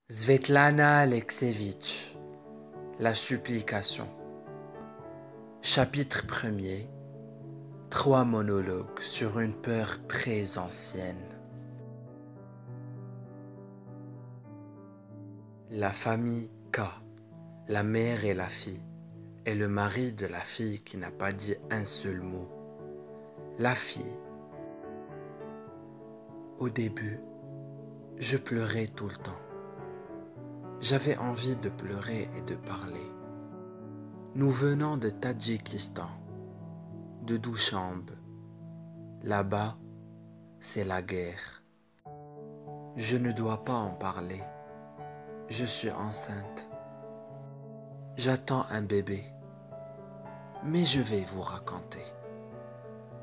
Svetlana Alexievitch, la supplication. Chapitre 1er. 3 monologues sur une peur très ancienne. La famille K, la mère et la fille, et le mari de la fille qui n'a pas dit un seul mot. La fille. Au début, je pleurais tout le temps. J'avais envie de pleurer et de parler. Nous venons de Tadjikistan, de Dushanbe. Là-bas, c'est la guerre. Je ne dois pas en parler. Je suis enceinte. J'attends un bébé. Mais je vais vous raconter.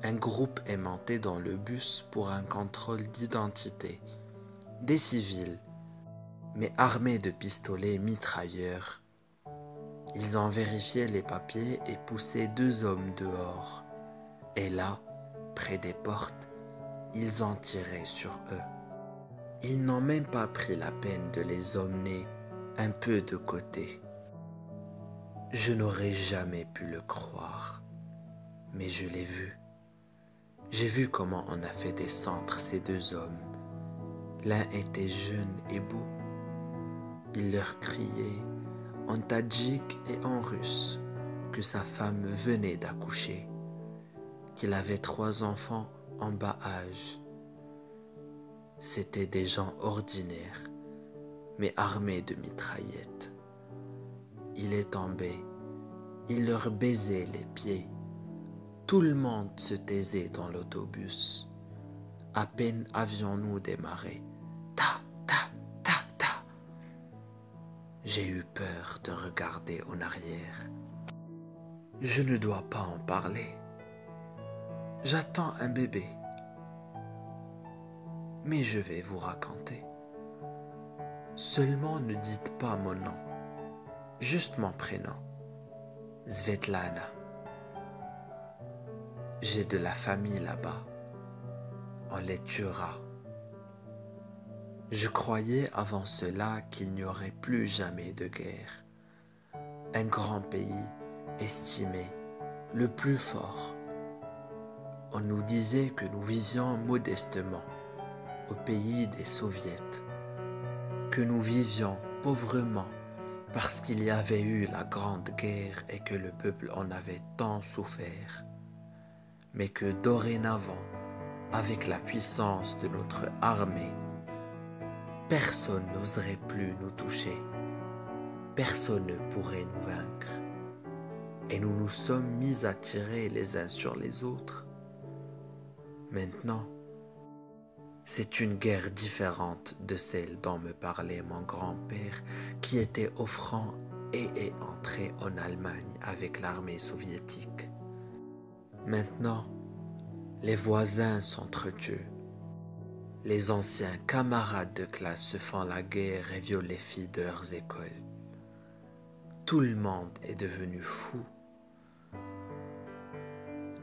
Un groupe est monté dans le bus pour un contrôle d'identité. Des civils, mais armés de pistolets mitrailleurs. Ils ont vérifié les papiers et poussé 2 hommes dehors. Et là, près des portes, ils ont tiré sur eux. Ils n'ont même pas pris la peine de les emmener un peu de côté. Je n'aurais jamais pu le croire, mais je l'ai vu. J'ai vu comment on a fait descendre ces 2 hommes. L'un était jeune et beau. Il leur criait en tadjik et en russe que sa femme venait d'accoucher, qu'il avait 3 enfants en bas âge. C'étaient des gens ordinaires, mais armés de mitraillettes. Il est tombé, il leur baisait les pieds. Tout le monde se taisait dans l'autobus. À peine avions-nous démarré. Ta, ta, ta, ta. J'ai eu peur de regarder en arrière. Je ne dois pas en parler. J'attends un bébé. Mais je vais vous raconter. Seulement ne dites pas mon nom, juste mon prénom. Svetlana. J'ai de la famille là-bas. On les tuera. Je croyais avant cela qu'il n'y aurait plus jamais de guerre. Un grand pays estimé, le plus fort. On nous disait que nous vivions modestement au pays des soviets, que nous vivions pauvrement parce qu'il y avait eu la Grande Guerre et que le peuple en avait tant souffert, mais que dorénavant, avec la puissance de notre armée, personne n'oserait plus nous toucher, personne ne pourrait nous vaincre, et nous nous sommes mis à tirer les uns sur les autres. Maintenant, c'est une guerre différente de celle dont me parlait mon grand-père qui était au front et est entré en Allemagne avec l'armée soviétique. Maintenant, les voisins s'entretuent. Les anciens camarades de classe se font la guerre et violent les filles de leurs écoles. Tout le monde est devenu fou.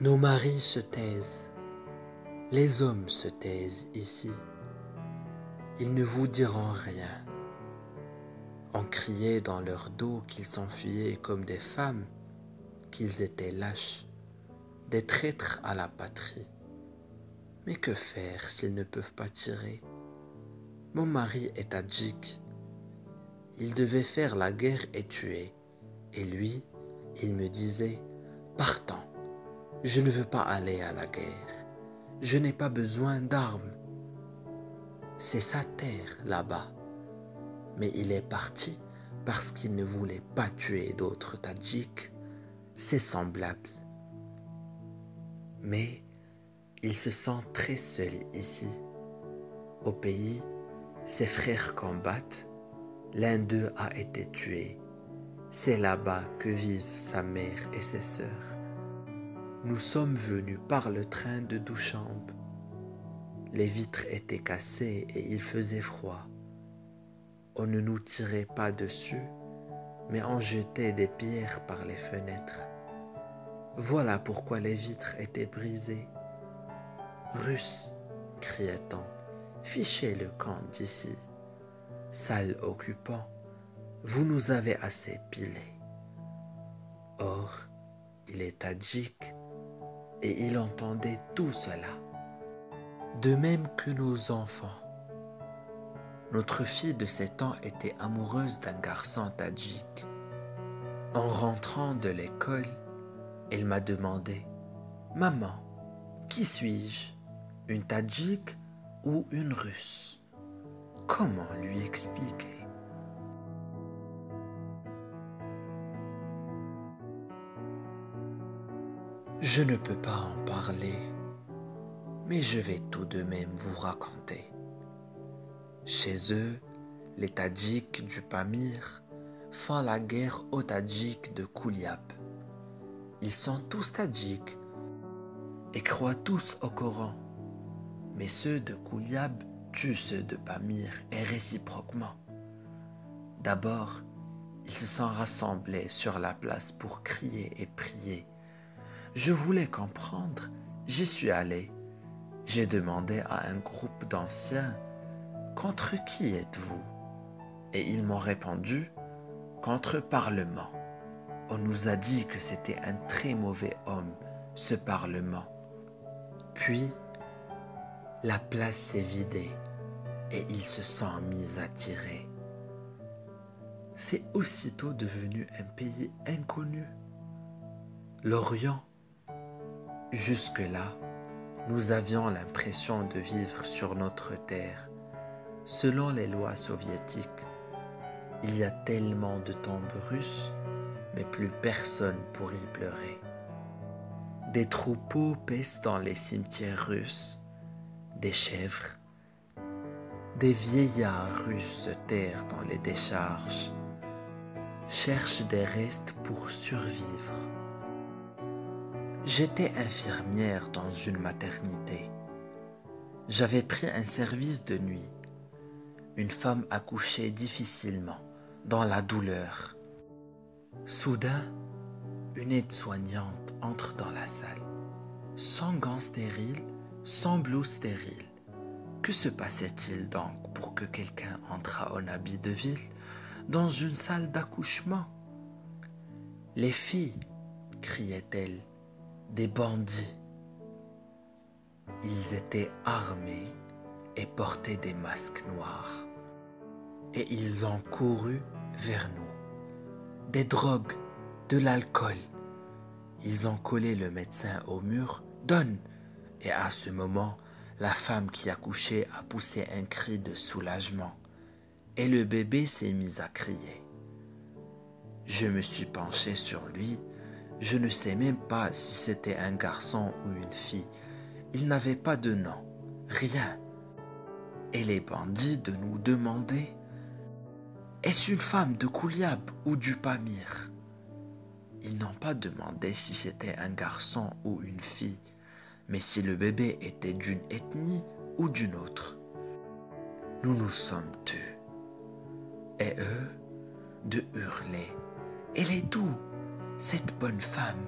Nos maris se taisent. Les hommes se taisent ici. Ils ne vous diront rien. On criait dans leur dos qu'ils s'enfuyaient comme des femmes, qu'ils étaient lâches, des traîtres à la patrie. Mais que faire s'ils ne peuvent pas tirer? Mon mari est tadjik. Il devait faire la guerre et tuer. Et lui, il me disait, partons, je ne veux pas aller à la guerre. Je n'ai pas besoin d'armes. C'est sa terre là-bas. Mais il est parti parce qu'il ne voulait pas tuer d'autres Tadjiks, ses semblables. Mais il se sent très seul ici. Au pays, ses frères combattent. L'un d'eux a été tué. C'est là-bas que vivent sa mère et ses sœurs. Nous sommes venus par le train de Dushanbe. Les vitres étaient cassées et il faisait froid. On ne nous tirait pas dessus, mais on jetait des pierres par les fenêtres. Voilà pourquoi les vitres étaient brisées. « Russes !» criait-on, « fichez le camp d'ici !» Sale occupant, vous nous avez assez pilés. Or, il est tadjik et il entendait tout cela. De même que nos enfants. Notre fille de 7 ans était amoureuse d'un garçon tadjik. En rentrant de l'école, elle m'a demandé « Maman, qui suis-je? Une tadjik ou une russe ?» Comment lui expliquer? Je ne peux pas en parler, mais je vais tout de même vous raconter. Chez eux, les Tadjiks du Pamir font la guerre aux Tadjiks de Kouliab. Ils sont tous Tadjiks et croient tous au Coran, mais ceux de Kouliab tuent ceux de Pamir et réciproquement. D'abord, ils se sont rassemblés sur la place pour crier et prier. Je voulais comprendre, j'y suis allé. J'ai demandé à un groupe d'anciens « Contre qui êtes-vous » Et ils m'ont répondu « Contre Parlement ». On nous a dit que c'était un très mauvais homme, ce Parlement. Puis, la place s'est vidée et ils se sont mis à tirer. C'est aussitôt devenu un pays inconnu. L'Orient, jusque-là, nous avions l'impression de vivre sur notre terre. Selon les lois soviétiques, il y a tellement de tombes russes, mais plus personne pour y pleurer. Des troupeaux paissent dans les cimetières russes, des chèvres, des vieillards russes se terrent dans les décharges, cherchent des restes pour survivre. J'étais infirmière dans une maternité. J'avais pris un service de nuit. Une femme accouchait difficilement, dans la douleur. Soudain, une aide-soignante entre dans la salle, sans gants stériles, sans blouse stérile. Que se passait-il donc pour que quelqu'un entrât en habit de ville dans une salle d'accouchement? « Les filles !» criait-elle, « des bandits !» Ils étaient armés et portaient des masques noirs. Et ils ont couru vers nous. Des drogues, de l'alcool. Ils ont collé le médecin au mur. « Donne !» Et à ce moment, la femme qui accouchait a poussé un cri de soulagement. Et le bébé s'est mis à crier. Je me suis penché sur lui. Je ne sais même pas si c'était un garçon ou une fille. Il n'avait pas de nom, rien. Et les bandits de nous demandaient « Est-ce une femme de Kouliab ou du Pamir ?» Ils n'ont pas demandé si c'était un garçon ou une fille, mais si le bébé était d'une ethnie ou d'une autre. Nous nous sommes tus. Et eux, de hurler « Elle est où, cette bonne femme ?»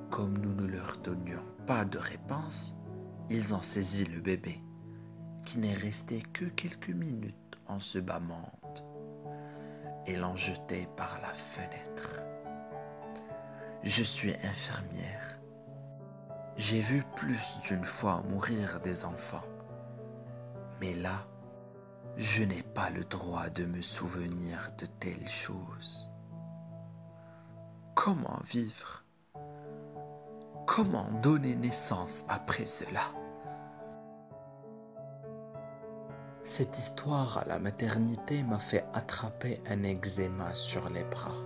Comme nous ne leur donnions pas de réponse, ils ont saisi le bébé, qui n'est resté que quelques minutes en ce bas monde, et l'ont jeté par la fenêtre. Je suis infirmière. J'ai vu plus d'une fois mourir des enfants, mais là, je n'ai pas le droit de me souvenir de telles choses. Comment vivre? Comment donner naissance après cela? Cette histoire à la maternité m'a fait attraper un eczéma sur les bras.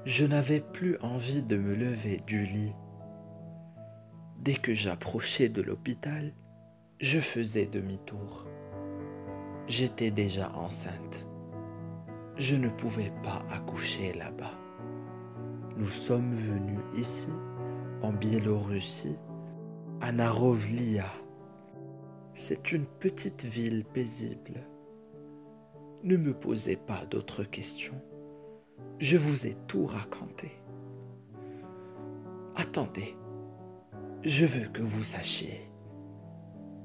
Je n'avais plus envie de me lever du lit. Dès que j'approchais de l'hôpital, je faisais demi-tour. J'étais déjà enceinte. Je ne pouvais pas accoucher là-bas. Nous sommes venus ici, en Biélorussie, à Narovlia. C'est une petite ville paisible. Ne me posez pas d'autres questions. Je vous ai tout raconté. Attendez, je veux que vous sachiez,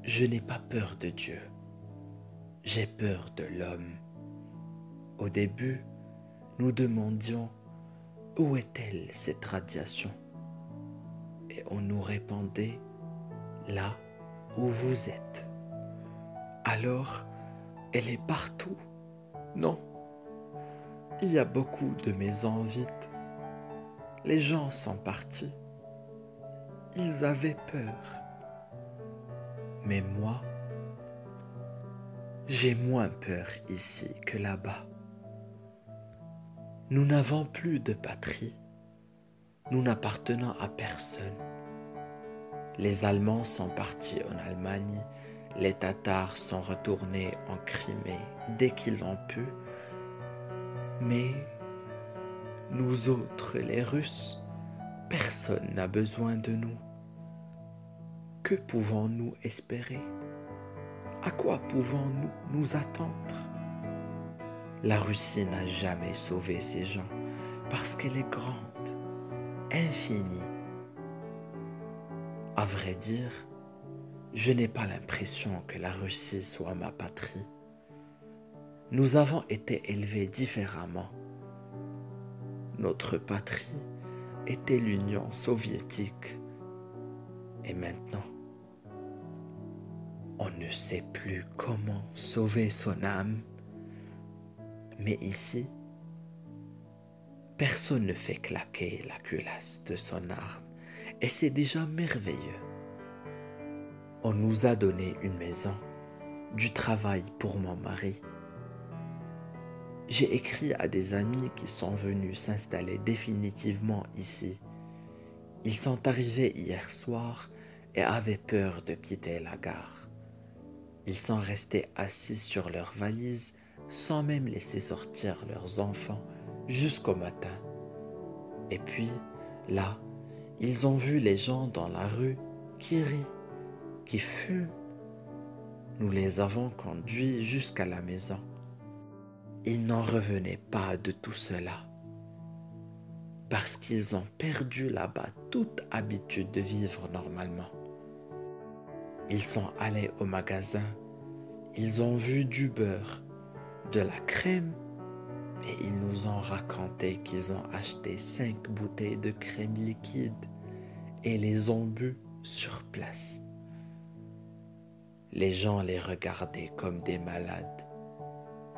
je n'ai pas peur de Dieu. J'ai peur de l'homme. Au début, nous demandions où est-elle cette radiation? Et on nous répondait là où vous êtes. Alors, elle est partout? Non. Il y a beaucoup de maisons vides. Les gens sont partis. Ils avaient peur. Mais moi, j'ai moins peur ici que là-bas. Nous n'avons plus de patrie. Nous n'appartenons à personne. Les Allemands sont partis en Allemagne. Les Tatars sont retournés en Crimée dès qu'ils l'ont pu. Mais nous autres, les Russes, personne n'a besoin de nous. Que pouvons-nous espérer? À quoi pouvons-nous nous attendre? La Russie n'a jamais sauvé ces gens parce qu'elle est grande, infinie. À vrai dire, je n'ai pas l'impression que la Russie soit ma patrie. Nous avons été élevés différemment. Notre patrie était l'Union soviétique. Et maintenant, on ne sait plus comment sauver son âme. Mais ici, personne ne fait claquer la culasse de son arme et c'est déjà merveilleux. On nous a donné une maison, du travail pour mon mari. J'ai écrit à des amis qui sont venus s'installer définitivement ici. Ils sont arrivés hier soir et avaient peur de quitter la gare. Ils sont restés assis sur leurs valises sans même laisser sortir leurs enfants jusqu'au matin. Et puis, là, ils ont vu les gens dans la rue qui rient, qui fument. Nous les avons conduits jusqu'à la maison. Ils n'en revenaient pas de tout cela, parce qu'ils ont perdu là-bas toute habitude de vivre normalement. Ils sont allés au magasin, ils ont vu du beurre, de la crème, et ils nous ont raconté qu'ils ont acheté 5 bouteilles de crème liquide et les ont bu sur place. Les gens les regardaient comme des malades,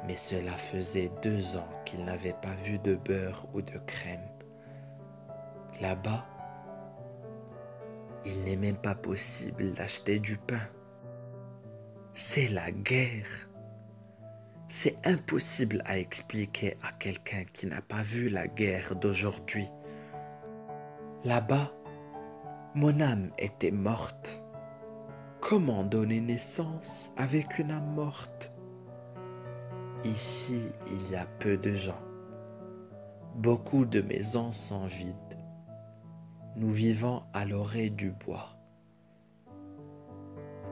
mais cela faisait 2 ans qu'ils n'avaient pas vu de beurre ou de crème. Là-bas, il n'est même pas possible d'acheter du pain. C'est la guerre. C'est impossible à expliquer à quelqu'un qui n'a pas vu la guerre d'aujourd'hui. Là-bas, mon âme était morte. Comment donner naissance avec une âme morte? Ici, il y a peu de gens. Beaucoup de maisons sont vides. Nous vivons à l'orée du bois.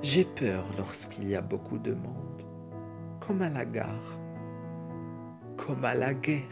J'ai peur lorsqu'il y a beaucoup de monde, comme à la gare, comme à la guerre.